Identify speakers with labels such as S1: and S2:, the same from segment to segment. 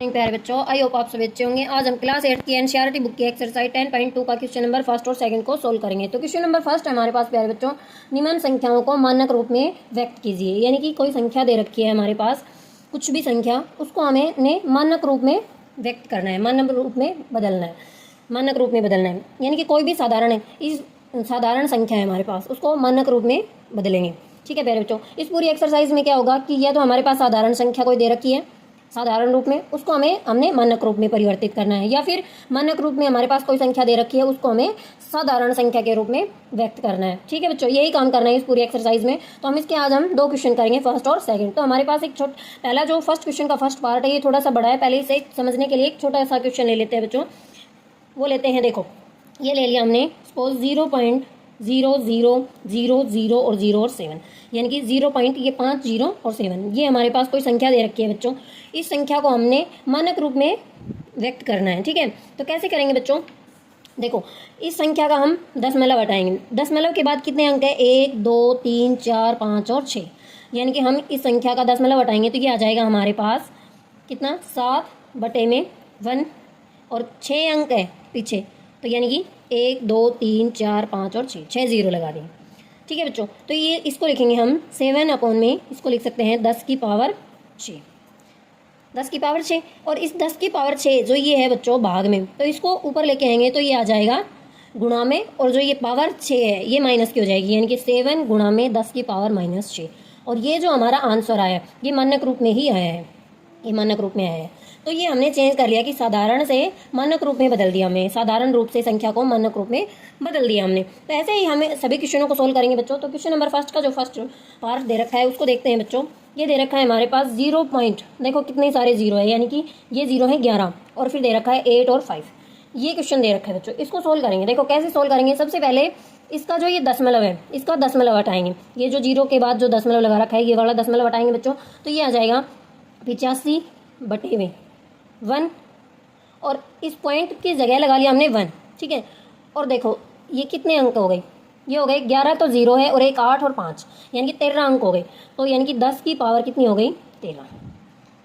S1: प्यारे बच्चों, I hope आप सभी अच्छे होंगे। आज हम क्लास 8 की एनसीईआरटी बुक की एक्सरसाइज 10.2 का क्वेश्चन नंबर फर्स्ट और सेकंड को सोल्व करेंगे। तो क्वेश्चन नंबर फर्स्ट हमारे पास प्यारे बच्चों, निम्न संख्याओं को मानक रूप में व्यक्त कीजिए। यानी कि कोई संख्या दे रखी है हमारे पास, कुछ भी संख्या, उसको हमें मानक रूप में व्यक्त करना है, मानक रूप में बदलना है, मानक रूप में बदलना है। यानी कि कोई भी साधारण संख्या है हमारे पास, उसको मानक रूप में बदलेंगे। ठीक है प्यारे बच्चों, इस पूरी एक्सरसाइज में क्या होगा कि यह तो हमारे पास साधारण संख्या कोई दे रखी है साधारण रूप में, उसको हमने मानक रूप में परिवर्तित करना है, या फिर मानक रूप में हमारे पास कोई संख्या दे रखी है, उसको हमें साधारण संख्या के रूप में व्यक्त करना है। ठीक है बच्चों, यही काम करना है इस पूरी एक्सरसाइज में। तो हम इसके आज हम दो क्वेश्चन करेंगे, फर्स्ट और सेकंड। तो हमारे पास पहला जो फर्स्ट क्वेश्चन का फर्स्ट पार्ट है, ये थोड़ा सा बड़ा है, पहले इसे समझने के लिए एक छोटा सा क्वेश्चन ले लेते हैं बच्चों। वो लेते हैं, देखो ये ले लिया हमने, सपोज 0.0000 और 0 और 7, यानी कि 0 पॉइंट, ये 5 0 और 7, ये हमारे पास कोई संख्या दे रखी है बच्चों। इस संख्या को हमने मानक रूप में व्यक्त करना है। ठीक है, तो कैसे करेंगे बच्चों? देखो, इस संख्या का हम दशमलव हटाएंगे। दशमलव के बाद कितने अंक है? 1 2 3 4 5 और 6, यानी कि हम इस संख्या का दशमलव हटाएंगे तो ये आ जाएगा हमारे पास कितना, 7/1, और 6 अंक है पीछे, तो यानी कि 1 2 3 4 5 और 6 0 लगा देंगे। ठीक है बच्चों, तो ये इसको लिखेंगे हम 7 में, इसको लिख सकते हैं 10 की पावर 6, 10 की पावर 6। और इस 10 की पावर 6 जो ये है बच्चों भाग में, तो इसको ऊपर लेके आएंगे तो ये आ जाएगा गुणा में, और जो ये पावर 6 है ये माइनस की हो जाएगी, यानी कि 7 गुणा में 10 की पावर -6। और ये जो हमारा आंसर आया ये मानक रूप में ही आया है, ये मानक रूप में आया है। तो ये हमने चेंज कर लिया कि साधारण से मानक रूप में बदल दिया हमने, साधारण रूप से संख्या को मानक रूप में बदल दिया हमने। तो ऐसे ही हमें सभी क्वेश्चनों को सोल्व करेंगे बच्चों। तो क्वेश्चन नंबर फर्स्ट का जो फर्स्ट पार्ट दे रखा है उसको देखते हैं बच्चों। ये दे रखा है हमारे पास 0 पॉइंट, देखो कितने सारे जीरो है, यानी कि ये जीरो है 11, और फिर दे रखा है 8 और 5। ये क्वेश्चन दे रखा है बच्चों, इसको सोल्व करेंगे। देखो कैसे सोल्व करेंगे, सबसे पहले इसका जो ये दशमलव है, इसका दशमलव हटाएंगे। ये जो जीरो के बाद जो दशमलव लगा रखा है, ये वाला दशमलव हटाएंगे बच्चों, तो ये आ जाएगा 85/1, और इस पॉइंट की जगह लगा लिया हमने 1। ठीक है, और देखो ये कितने अंक हो गए, ये हो गए 11, तो 0 है, और एक 8 और 5, यानी कि 13 अंक हो गए। तो यानी कि 10 की पावर कितनी हो गई? 13।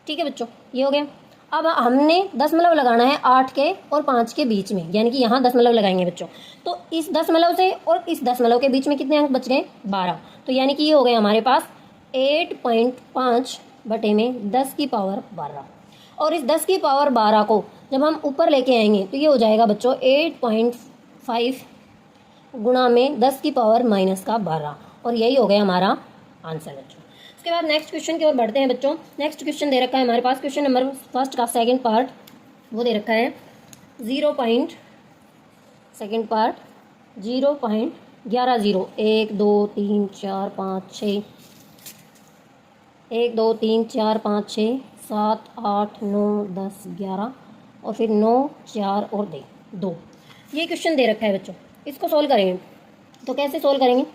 S1: ठीक है बच्चों, ये हो गया। अब हमने दशमलव लगाना है 8 के और 5 के बीच में, यानी कि यहाँ दशमलव लगाएंगे बच्चों। तो इस दशमलव से और इस दशमलव के बीच में कितने अंक बच गए? 12। तो यानी कि ये हो गए हमारे पास 8.5 10 की पावर 12। और इस 10 की पावर 12 को जब हम ऊपर लेके आएंगे तो ये हो जाएगा बच्चों 8.5 गुणा में 10 की पावर -12, और यही हो गया हमारा आंसर बच्चों। उसके बाद नेक्स्ट क्वेश्चन की ओर बढ़ते हैं बच्चों। नेक्स्ट क्वेश्चन दे रखा है हमारे पास, क्वेश्चन नंबर फर्स्ट का सेकंड पार्ट, वो दे रखा है 0.11 पार्ट 0.11 1 2 3 4 5 6 1 2 3 4 5 6 7 8 9 10 11, और फिर 9 4 और 2। ये क्वेश्चन दे रखा है बच्चों, इसको सोल्व करेंगे। तो कैसे सोल्व करेंगे?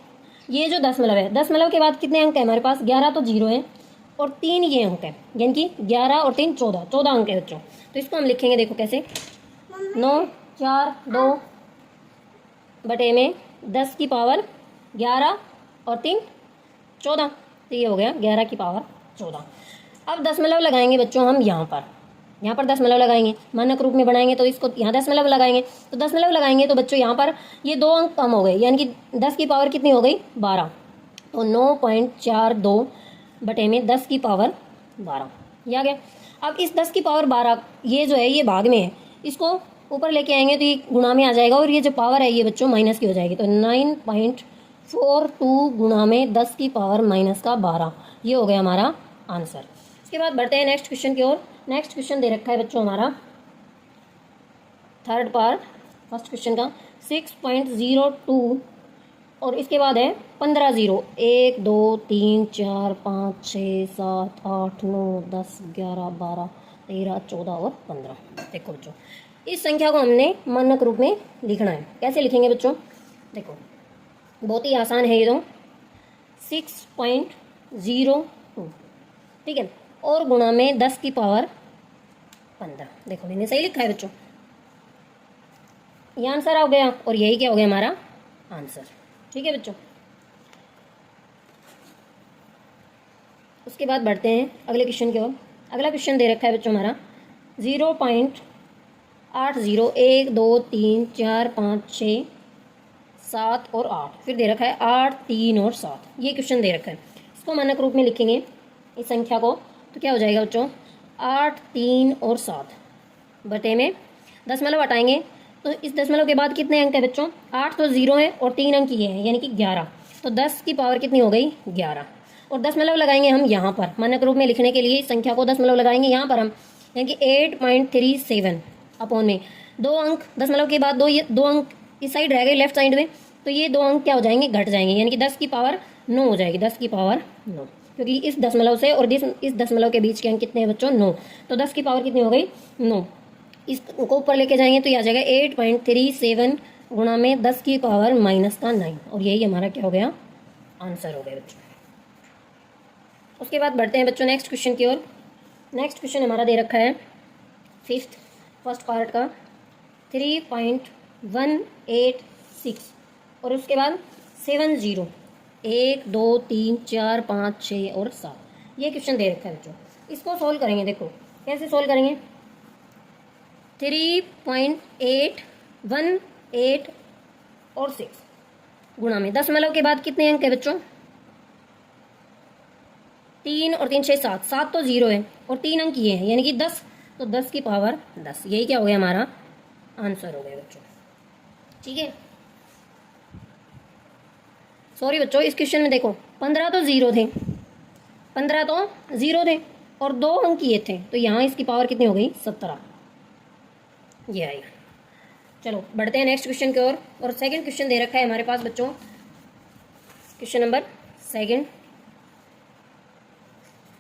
S1: ये जो दशमलव है, दशमलव के बाद कितने अंक है हमारे पास? 11 तो 0 है, और 3 ये अंक है, यानी कि 11 और 3 14 अंक है बच्चों। तो इसको हम लिखेंगे, देखो कैसे, 9 4 2 बटे में 10 की पावर 11 और 3 14, तो ये हो गया 11 की पावर 14। अब दशमलव लगाएंगे बच्चों हम यहाँ पर दशमलव लगाएंगे, मानक रूप में बनाएंगे तो इसको यहाँ दशमलव लगाएंगे। तो दशमलव लगाएंगे तो बच्चों यहाँ पर ये 2 अंक कम हो गए, यानी कि 10 की पावर कितनी हो गई? 12। तो 9.42 बटे में 10 की पावर 12, ये आ गया। अब इस 10 की पावर 12 ये जो है ये भाग में है, इसको ऊपर लेके आएंगे तो ये गुणा में आ जाएगा, और ये जो पावर है ये बच्चों माइनस की हो जाएगी। तो 9.42 गुणा में 10 की पावर -12, ये हो गया हमारा आंसर। इसके बाद बढ़ते हैं नेक्स्ट क्वेश्चन की ओर। नेक्स्ट क्वेश्चन दे रखा है बच्चों हमारा थर्ड पार्ट फर्स्ट क्वेश्चन का 6.02, और इसके बाद है 15 0 1 2 3 4 5 6 7 8 9 10 11 12 13 14 और 15। देखो बच्चों, इस संख्या को हमने मानक रूप में लिखना है। कैसे लिखेंगे बच्चों? देखो बहुत ही आसान है ये तो, 6.02, ठीक है, और गुणा में 10 की पावर 15। देखो मैंने सही लिखा है बच्चों, ये आंसर आ गया, और यही क्या हो गया हमारा आंसर। ठीक है बच्चों, उसके बाद बढ़ते हैं अगले क्वेश्चन की ओर। अगला क्वेश्चन दे रखा है बच्चों हमारा 0.80, 1 2 3 4 5 6 7 और 8, फिर दे रखा है 8 3 और 7। ये क्वेश्चन दे रखा है, इसको मानक रूप में लिखेंगे इस संख्या को, तो क्या हो जाएगा बच्चों 8 3 और 7 बटे में दशमलव हटाएंगे तो इस दशमलव के बाद कितने अंक है बच्चों, 8 तो 0 है और 3 अंक ये है यानी कि 11, तो 10 की पावर कितनी हो गई 11। और दशमलव लगाएंगे हम यहाँ पर, मानक रूप में लिखने के लिए इस संख्या को दशमलव लगाएंगे यहाँ पर हम, यानी कि 8.37 अपॉन में 2 अंक दशमलव के बाद दो अंक इस साइड रह गए लेफ्ट साइड में, तो ये 2 अंक क्या हो जाएंगे घट जाएंगे, यानी कि 10 की पावर 9 हो जाएगी, 10 की पावर 9, क्योंकि इस दशमलव से और इस दशमलव के बीच के अंक कितने हैं बच्चों 9, तो 10 की पावर कितनी हो गई 9। इसको ऊपर लेके जाएंगे तो ये आ जाएगा 8.37 गुणा में 10 की पावर -9, और यही हमारा क्या हो गया आंसर हो गया बच्चों। उसके बाद बढ़ते हैं बच्चों नेक्स्ट क्वेश्चन की ओर। नेक्स्ट क्वेश्चन हमारा दे रखा है फर्स्ट पार्ट का 3.186 और उसके बाद 70, 1 2 3 4 5 6 और 7, ये क्वेश्चन दे रखा है बच्चों। इसको सोल्व करेंगे, देखो कैसे सोल्व करेंगे, 3.818 और 6 गुणा में दशमलव के बाद कितने अंक है बच्चों 3 और 3 6 7, 7 तो 0 है और 3 अंक ये हैं यानी कि 10, तो 10 की पावर 10, यही क्या हो गया हमारा आंसर हो गया बच्चों। ठीक है, सॉरी बच्चों इस क्वेश्चन में देखो 15 तो 0 थे, 15 तो 0 थे और 2 अंक ये थे, तो यहाँ इसकी पावर कितनी हो गई 17, ये आएगा। चलो बढ़ते हैं नेक्स्ट क्वेश्चन की ओर। और सेकंड क्वेश्चन दे रखा है हमारे पास बच्चों, क्वेश्चन नंबर 2,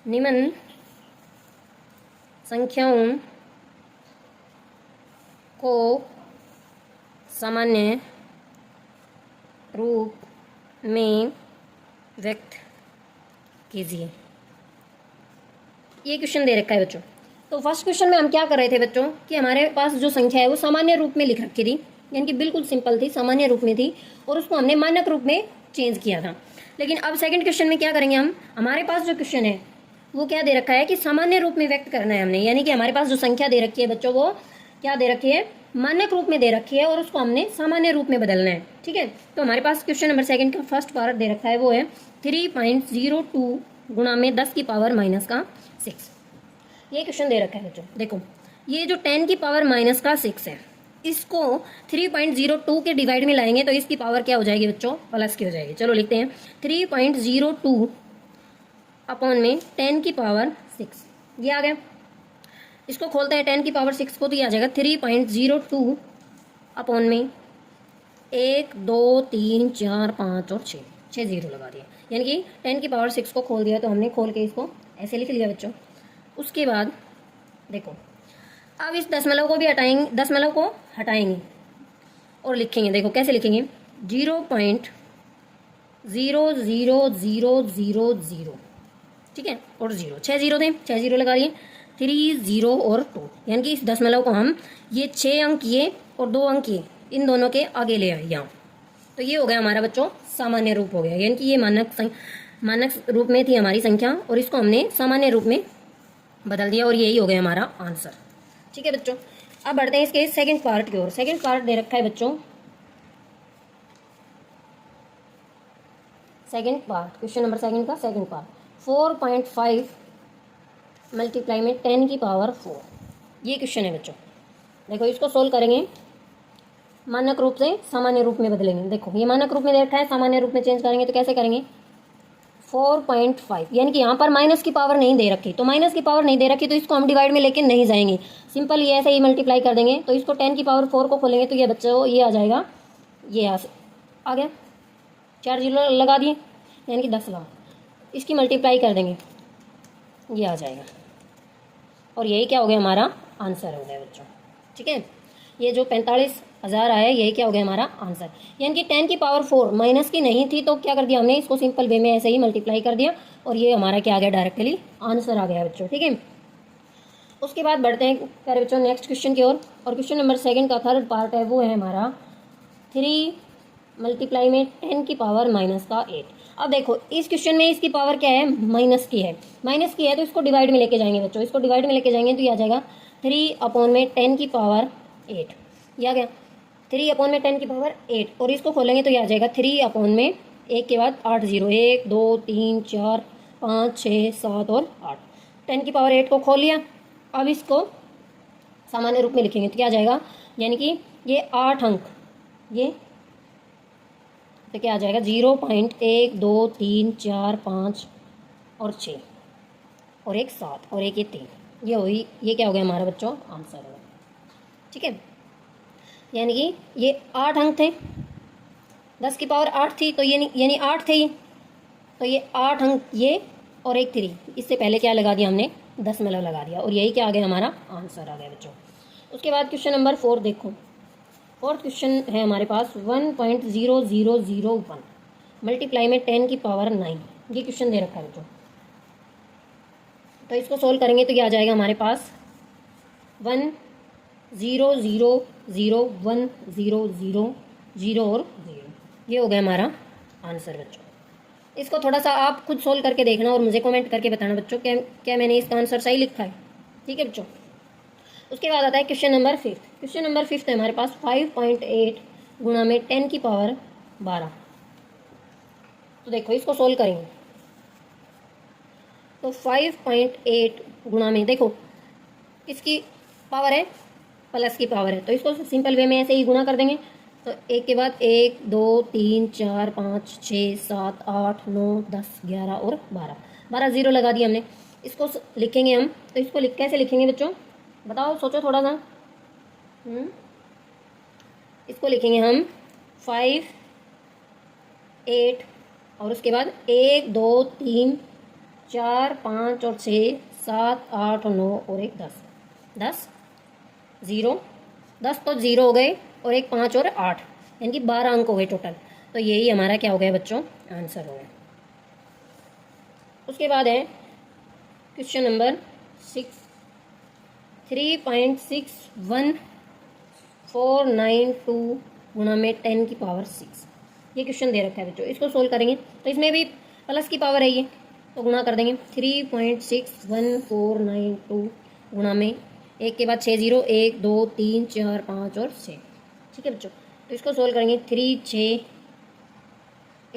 S1: निम्न संख्याओं को सामान्य रूप में व्यक्त कीजिए। ये क्वेश्चन दे रखा है बच्चों। तो फर्स्ट क्वेश्चन में हम क्या कर रहे थे बच्चों कि हमारे पास जो संख्या है वो सामान्य रूप में लिख रखी थी, यानी कि बिल्कुल सिंपल थी, सामान्य रूप में थी, और उसको हमने मानक रूप में चेंज किया था। लेकिन अब सेकंड क्वेश्चन में क्या करेंगे हम, हमारे पास जो क्वेश्चन है वो क्या दे रखा है कि सामान्य रूप में व्यक्त करना है हमने, यानी कि हमारे पास जो संख्या दे रखी है बच्चों वो क्या दे रखी है मानक रूप में दे रखी है और उसको हमने सामान्य रूप में बदलना है। ठीक है, तो हमारे पास क्वेश्चन नंबर 2 का फर्स्ट पार्ट दे रखा है वो है 3.02 गुणा में 10 की पावर -6। ये क्वेश्चन दे रखा है बच्चों। देखो ये जो 10 की पावर -6 है, इसको 3.02 के डिवाइड में लाएंगे तो इसकी पावर क्या हो जाएगी बच्चों प्लस की हो जाएगी। चलो लिखते हैं 3.02 अपॉन में 10 की पावर 6, ये आ गया। इसको खोलते हैं 10 की पावर 6 को, तो ये आ जाएगा 3.02 अपॉन में 1 2 3 4 5 और 6 0 लगा दिया, यानी कि 10 की पावर 6 को खोल दिया, तो हमने खोल के इसको ऐसे लिख लिया बच्चों। उसके बाद देखो अब इस दशमलव को भी हटाएंगे, दशमलव को हटाएंगे और लिखेंगे, देखो कैसे लिखेंगे 0.00000, ठीक है, और 0 6 0 थे, 6 0 लगा दिए, 3 0 और 2, यानी कि इस दशमलव को हम ये 6 अंक ये और 2 अंक ये इन दोनों के आगे ले आए यहाँ, तो ये हो गया हमारा बच्चों सामान्य रूप हो गया, यानी कि ये मानक रूप में थी हमारी संख्या और इसको हमने सामान्य रूप में बदल दिया और यही हो गया हमारा आंसर। ठीक है बच्चों, अब बढ़ते हैं इसके सेकंड पार्ट की ओर। सेकंड पार्ट दे रखा है बच्चों, सेकंड पार्ट क्वेश्चन नंबर 2 का सेकंड पार्ट 4.5 मल्टीप्लाई में 10 की पावर 4, ये क्वेश्चन है बच्चों। देखो इसको सोल्व करेंगे, मानक रूप से सामान्य रूप में बदलेंगे। देखो ये मानक रूप में दे रखा है, सामान्य रूप में चेंज करेंगे तो कैसे करेंगे 4.5, यानी कि यहाँ पर माइनस की पावर नहीं दे रखी, तो माइनस की पावर नहीं दे रखी तो इसको हम डिवाइड में लेके नहीं जाएंगे, सिंपल ये ऐसे ही मल्टीप्लाई कर देंगे। तो इसको 10 की पावर 4 को खोलेंगे तो ये बच्चों ये आ जाएगा, ये आ गया 4 0 लगा दिए यानी कि 10 लगा, इसकी मल्टीप्लाई कर देंगे ये आ जाएगा और यही क्या हो गया हमारा आंसर हो गया बच्चों। ठीक है, ये जो 45,000 आया यही क्या हो गया हमारा आंसर, यानी कि 10 की पावर 4 माइनस की नहीं थी तो क्या कर दिया हमने इसको सिंपल वे में ऐसे ही मल्टीप्लाई कर दिया और ये हमारा क्या आ गया डायरेक्टली आंसर आ गया बच्चों। ठीक है, उसके बाद बढ़ते हैं प्यारे बच्चों नेक्स्ट क्वेश्चन की ओर। और क्वेश्चन नंबर 2 का थर्ड पार्ट है वो है हमारा 3 मल्टीप्लाई में 10 की पावर -8। अब देखो इस क्वेश्चन में इसकी पावर क्या है माइनस की है, तो इसको डिवाइड में लेके जाएंगे बच्चों, इसको डिवाइड में लेके जाएंगे तो ये आ जाएगा 3/10⁸ ये आ गया 3/10⁸ और इसको खोलेंगे तो ये आ जाएगा 3/1 के बाद 8 जीरो 1 2 3 4 5 6 7 और 8 10⁸ को खोल लिया। अब इसको सामान्य रूप में लिखेंगे तो क्या आ जाएगा, यानी कि ये 8 अंक ये तो क्या आ जाएगा 0.1 2 3 4 5 और 6 और एक 7 और एक ये 3 ये हुई, ये क्या हो गया हमारा बच्चों आंसर हो गया। ठीक है, यानी कि ये 8 अंक थे, 10⁸ थी तो ये यानी 8 थे ये, तो ये 8 अंक ये और एक 3 इससे पहले क्या लगा दिया हमने 10 लगा दिया और यही क्या आ गया हमारा आंसर आ गया बच्चों। उसके बाद क्वेश्चन नंबर 4 देखो, फोर्थ क्वेश्चन है हमारे पास 1.0001 मल्टीप्लाई में 10⁹ ये क्वेश्चन दे रखा है बच्चों। तो इसको सोल्व करेंगे तो क्या आ जाएगा हमारे पास 1000100 और 0 ये हो गया हमारा आंसर बच्चों। इसको थोड़ा सा आप खुद सोल्व करके देखना और मुझे कमेंट करके बताना बच्चों क्या मैंने इसका आंसर सही लिखा है। ठीक है बच्चों, उसके बाद आता है क्वेश्चन नंबर 5। क्वेश्चन नंबर 5 है हमारे पास 5.8 गुणा में 10⁻12। तो देखो इसको सोल्व करेंगे तो 5.8 गुणा में देखो इसकी पावर है प्लस की पावर है, तो इसको सिंपल वे में ऐसे ही गुणा कर देंगे। तो एक के बाद 1 2 3 4 5 6 7 8 9 10 11 और 12 जीरो लगा दिया हमने। इसको लिखेंगे हम, तो इसको कैसे लिखेंगे बच्चों बताओ, सोचो थोड़ा सा। इसको लिखेंगे हम 5 8 और उसके बाद 1 2 3 4 5 और 6 7 8 और 9 और एक 10 0 10 तो 0 हो गए और एक 5 और 8 यानी कि 12 अंक हो गए टोटल। तो यही हमारा क्या हो गया बच्चों आंसर हो गया। उसके बाद है क्वेश्चन नंबर 6 3.61492 गुणा में 10⁶ ये क्वेश्चन दे रखा है बच्चों। इसको सोल्व करेंगे तो इसमें भी प्लस की पावर है ये, तो गुणा कर देंगे 3.61492 गुणा में 1 के बाद 6 0 1 2 3 4 5 और 6। ठीक है बच्चों, तो इसको सोल्व करेंगे 3 6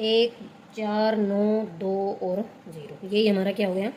S1: 1 4 9 2 और 0 यही हमारा क्या हो गया